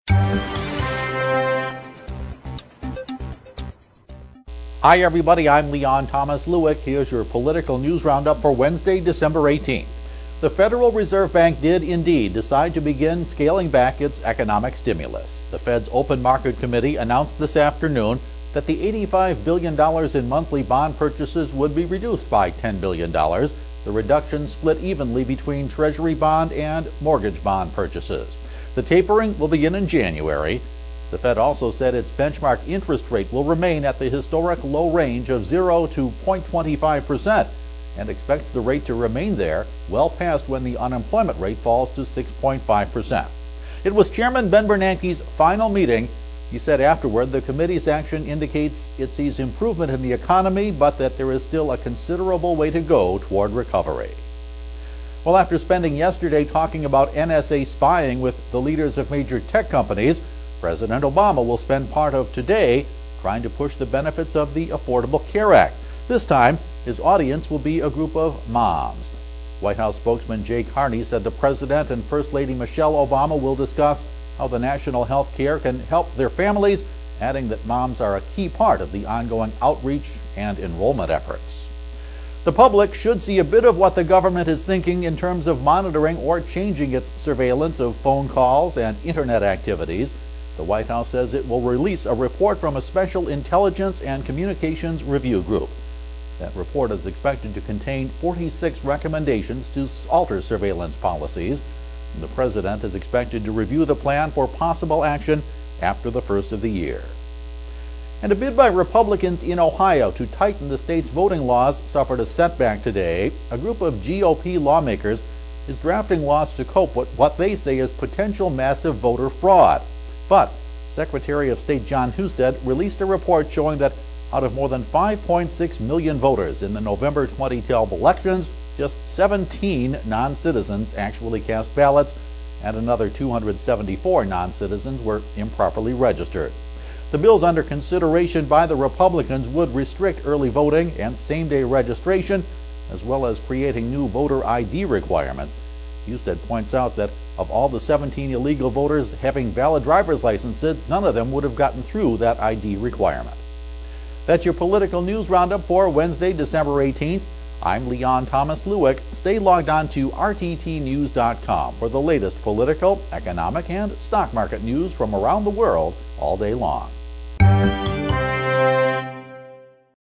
Hi everybody, I'm Leon Thomas Lewick. Here's your political news roundup for Wednesday, December 18th. The Federal Reserve Bank did indeed decide to begin scaling back its economic stimulus. The Fed's Open Market Committee announced this afternoon that the $85 billion in monthly bond purchases would be reduced by $10 billion. The reduction split evenly between Treasury bond and mortgage bond purchases. The tapering will begin in January. The Fed also said its benchmark interest rate will remain at the historic low range of 0 to 0.25% and expects the rate to remain there well past when the unemployment rate falls to 6.5%. It was Chairman Ben Bernanke's final meeting. He said afterward the committee's action indicates it sees improvement in the economy, but that there is still a considerable way to go toward recovery. Well, after spending yesterday talking about NSA spying with the leaders of major tech companies, President Obama will spend part of today trying to push the benefits of the Affordable Care Act. This time, his audience will be a group of moms. White House spokesman Jay Carney said the President and First Lady Michelle Obama will discuss how the national health care can help their families, adding that moms are a key part of the ongoing outreach and enrollment efforts. The public should see a bit of what the government is thinking in terms of monitoring or changing its surveillance of phone calls and internet activities. The White House says it will release a report from a special intelligence and communications review group. That report is expected to contain 46 recommendations to alter surveillance policies. The president is expected to review the plan for possible action after the first of the year. And a bid by Republicans in Ohio to tighten the state's voting laws suffered a setback today. A group of GOP lawmakers is drafting laws to cope with what they say is potential massive voter fraud. But Secretary of State Jon Husted released a report showing that out of more than 5.6 million voters in the November 2012 elections, just 17 non-citizens actually cast ballots, and another 274 non-citizens were improperly registered. The bills under consideration by the Republicans would restrict early voting and same-day registration, as well as creating new voter ID requirements. Husted points out that of all the 17 illegal voters having valid driver's licenses, none of them would have gotten through that ID requirement. That's your political news roundup for Wednesday, December 18th. I'm Leon Thomas Lewick. Stay logged on to rttnews.com for the latest political, economic, and stock market news from around the world all day long.